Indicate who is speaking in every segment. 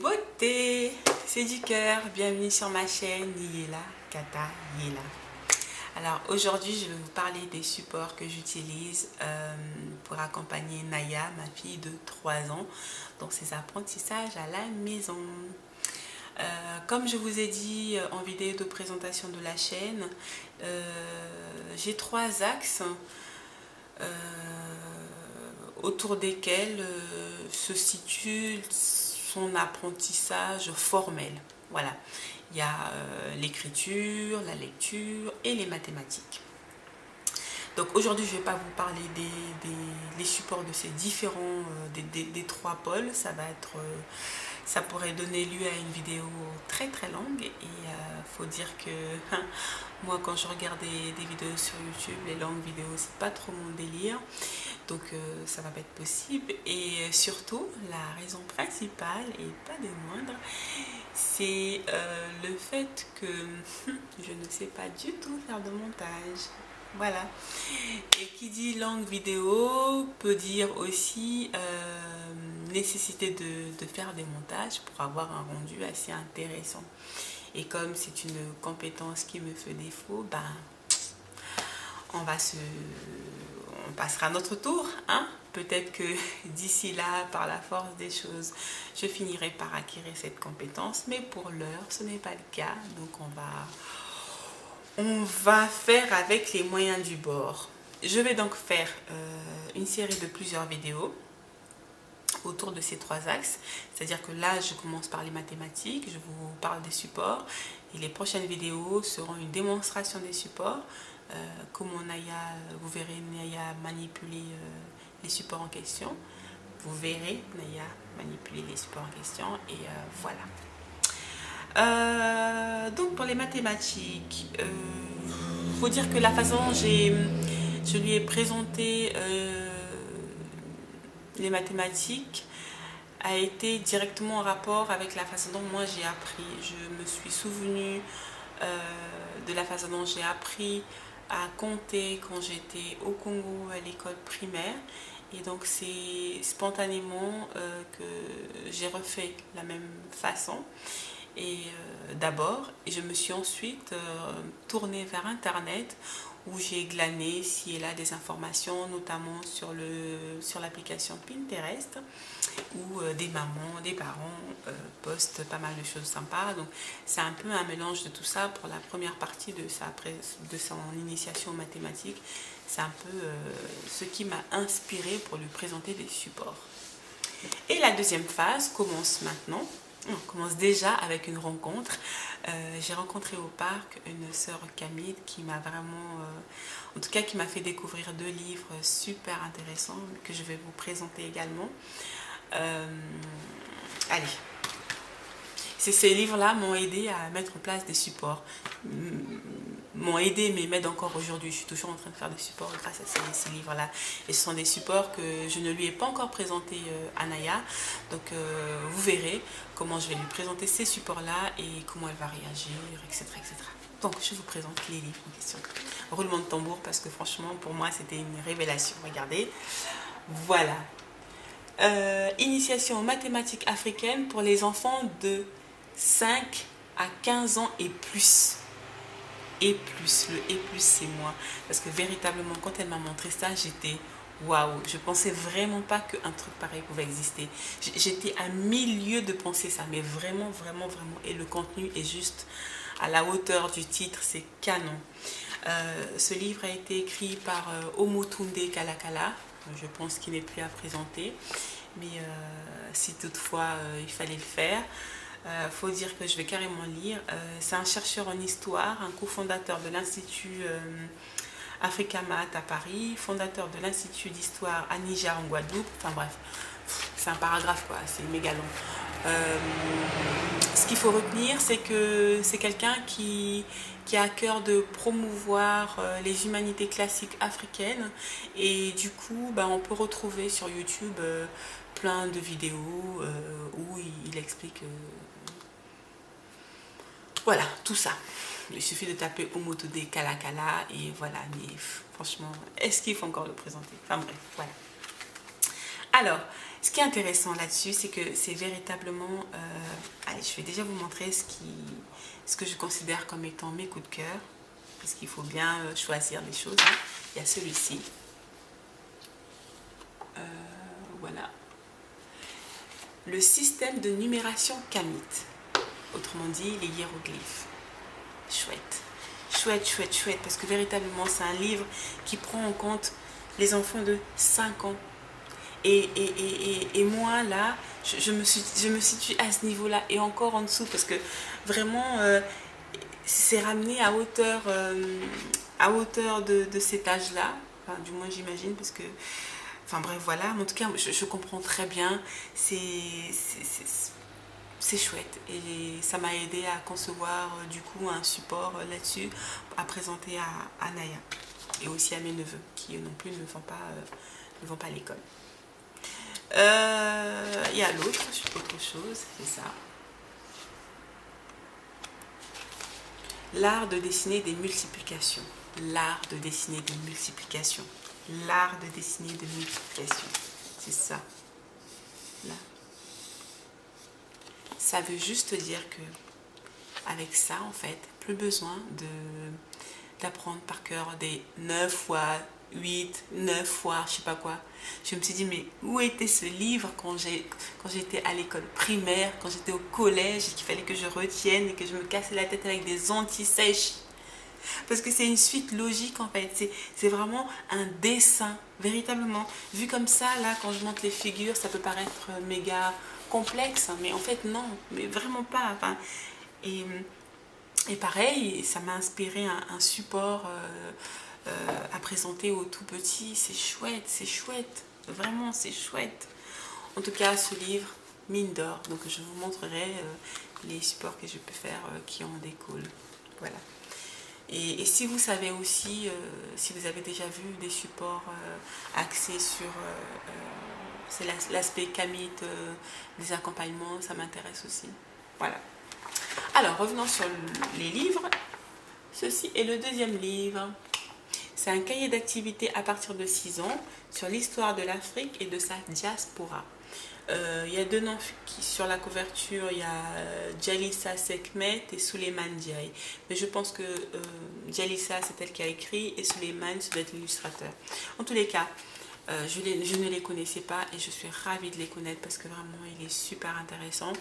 Speaker 1: Beauté, c'est du cœur, bienvenue sur ma chaîne Yela Kata Yela. Alors aujourd'hui je vais vous parler des supports que j'utilise pour accompagner Naya, ma fille de 3 ans, dans ses apprentissages à la maison. Comme je vous ai dit en vidéo de présentation de la chaîne, j'ai 3 axes autour desquels se situe son apprentissage formel. Voilà, il y a l'écriture, la lecture et les mathématiques. Donc aujourd'hui, je ne vais pas vous parler des supports de ces différents, des 3 pôles. Ça pourrait donner lieu à une vidéo très très longue. Et faut dire que moi, quand je regarde des vidéos sur YouTube, les longues vidéos, c'est pas trop mon délire. Donc ça va pas être possible. Et surtout, la raison principale, et pas des moindres, c'est le fait que je ne sais pas du tout faire de montage. Voilà. Et qui dit longue vidéo peut dire aussi nécessité de faire des montages pour avoir un rendu assez intéressant. Et comme c'est une compétence qui me fait défaut, ben on passera à notre tour, hein. Peut-être que d'ici là, par la force des choses, je finirai par acquérir cette compétence, mais pour l'heure, ce n'est pas le cas. Donc on va faire avec les moyens du bord. Je vais donc faire une série de plusieurs vidéos autour de ces 3 axes. C'est-à-dire que là, je commence par les mathématiques, je vous parle des supports, et les prochaines vidéos seront une démonstration des supports, comment Naya, vous verrez Naya manipuler les supports en question. Vous verrez Naya manipuler les supports en question, et voilà. Donc pour les mathématiques, faut dire que la façon dont je lui ai présenté les mathématiques a été directement en rapport avec la façon dont moi j'ai appris. Je me suis souvenue de la façon dont j'ai appris à compter quand j'étais au Congo à l'école primaire, et donc c'est spontanément que j'ai refait la même façon. Et d'abord, je me suis ensuite tournée vers Internet, où j'ai glané ci et là des informations, notamment sur l'application Pinterest, où des mamans, des parents postent pas mal de choses sympas. Donc c'est un peu un mélange de tout ça pour la première partie de son initiation aux mathématiques. C'est un peu ce qui m'a inspiré pour lui présenter des supports. Et la deuxième phase commence maintenant. On commence déjà avec une rencontre. J'ai rencontré au parc une sœur Camille qui m'a vraiment, en tout cas qui m'a fait découvrir 2 livres super intéressants que je vais vous présenter également. Allez, ces livres-là m'ont aidé à mettre en place des supports. M'ont aidé, mais m'aident encore aujourd'hui. Je suis toujours en train de faire des supports grâce à ces livres-là. Et ce sont des supports que je ne lui ai pas encore présentés à Naya. Donc vous verrez comment je vais lui présenter ces supports-là et comment elle va réagir, etc., etc. Donc je vous présente les livres en question. Roulement de tambour, parce que franchement, pour moi, c'était une révélation. Regardez. Voilà. Initiation aux mathématiques africaines pour les enfants de 5 à 15 ans et plus. Et plus, le et plus c'est moi. Parce que véritablement, quand elle m'a montré ça, j'étais waouh. Je pensais vraiment pas qu'un truc pareil pouvait exister. J'étais à 1000 lieues de penser ça, mais vraiment, vraiment, vraiment. Et le contenu est juste à la hauteur du titre, c'est canon. Ce livre a été écrit par Omotunde Kalakala. Je pense qu'il n'est plus à présenter, mais si toutefois il fallait le faire, faut dire que je vais carrément lire. C'est un chercheur en histoire, un cofondateur de l'Institut Africamat à Paris, fondateur de l'Institut d'histoire à Niger en Guadeloupe. Enfin bref, c'est un paragraphe quoi, c'est méga long. Ce qu'il faut retenir, c'est que c'est quelqu'un qui a à cœur de promouvoir les humanités classiques africaines, et du coup on peut retrouver sur YouTube plein de vidéos où il explique voilà tout ça. Il suffit de taper Omotunde Kalakala et voilà. Mais franchement, est-ce qu'il faut encore le présenter? Enfin bref, voilà. Alors, ce qui est intéressant là-dessus, c'est que c'est véritablement... allez, je vais déjà vous montrer ce que je considère comme étant mes coups de cœur. Parce qu'il faut bien choisir des choses. Hein. Il y a celui-ci. Voilà. Le système de numération kamite. Autrement dit, les hiéroglyphes. Chouette. Chouette, chouette, chouette. Parce que véritablement, c'est un livre qui prend en compte les enfants de 5 ans. Et moi, là, je me situe à ce niveau-là et encore en dessous parce que vraiment, c'est ramené à hauteur de cet âge-là. Enfin, du moins, j'imagine parce que... Enfin bref, voilà. En tout cas, je comprends très bien. C'est chouette. Et ça m'a aidé à concevoir du coup un support là-dessus à présenter à Naya. Et aussi à mes neveux qui non plus ne vont pas à l'école. Il y a autre chose, c'est ça. L'art de dessiner des multiplications. L'art de dessiner des multiplications. L'art de dessiner des multiplications. C'est ça. Là. Ça veut juste dire que avec ça, en fait, plus besoin d'apprendre par cœur des 9 fois 8, 9 fois, je sais pas quoi. Je me suis dit, mais où était ce livre quand j'étais à l'école primaire, quand j'étais au collège, qu'il fallait que je retienne et que je me cassais la tête avec des anti-sèches. Parce que c'est une suite logique en fait, c'est vraiment un dessin, véritablement. Vu comme ça, là, quand je monte les figures, ça peut paraître méga complexe, mais en fait non, mais vraiment pas. Enfin, et pareil, ça m'a inspiré un support à présenter aux tout petits. C'est chouette, vraiment c'est chouette. En tout cas, ce livre, mine d'or, donc je vous montrerai les supports que je peux faire qui en découlent. Voilà. Et si vous savez aussi, si vous avez déjà vu des supports axés sur c'est l'aspect kamite des accompagnements, ça m'intéresse aussi. Voilà. Alors, revenons sur les livres. Ceci est le deuxième livre. C'est un cahier d'activité à partir de 6 ans sur l'histoire de l'Afrique et de sa diaspora. Il y a deux noms sur la couverture, il y a Jalissa Sekhmet et Suleiman Diaye. Mais je pense que Jalissa, c'est elle qui a écrit et Suleiman, c'est être l'illustrateur. En tous les cas, je ne les connaissais pas et je suis ravie de les connaître parce que vraiment, il est super intéressant.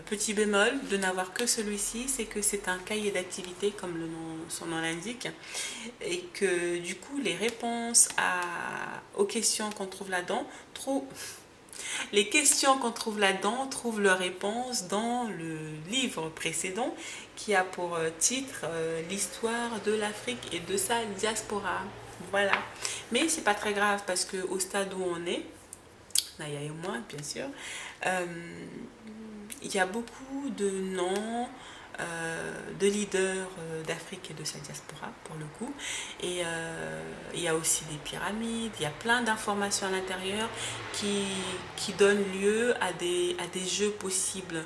Speaker 1: Petit bémol de n'avoir que celui-ci, c'est que c'est un cahier d'activité comme son nom l'indique et que du coup, les réponses aux questions qu'on trouve là-dedans, les questions qu'on trouve là-dedans trouvent leur réponse dans le livre précédent qui a pour titre l'histoire de l'Afrique et de sa diaspora. Voilà. Mais c'est pas très grave parce que au stade où on est, Naya et moi bien sûr, il y a beaucoup de noms de leaders d'Afrique et de sa diaspora pour le coup, et il y a aussi des pyramides, il y a plein d'informations à l'intérieur qui donnent lieu à des jeux possibles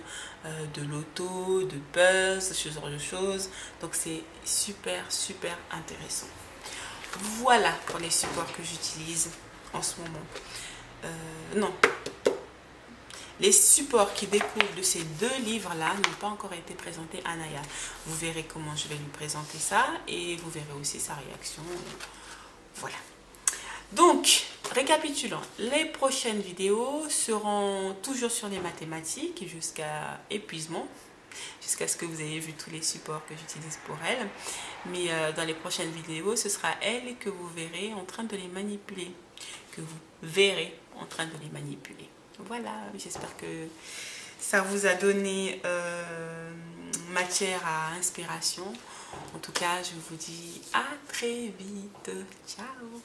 Speaker 1: de loto, de buzz, ce genre de choses. Donc c'est super intéressant. Voilà pour les supports que j'utilise en ce moment. Non, les supports qui découlent de ces deux livres-là n'ont pas encore été présentés à Naya. Vous verrez comment je vais lui présenter ça et vous verrez aussi sa réaction. Voilà. Donc, récapitulons, les prochaines vidéos seront toujours sur les mathématiques jusqu'à épuisement, jusqu'à ce que vous ayez vu tous les supports que j'utilise pour elle. Mais dans les prochaines vidéos, ce sera elle que vous verrez en train de les manipuler, que vous verrez en train de les manipuler. Voilà, j'espère que ça vous a donné matière à inspiration. En tout cas, je vous dis à très vite. Ciao!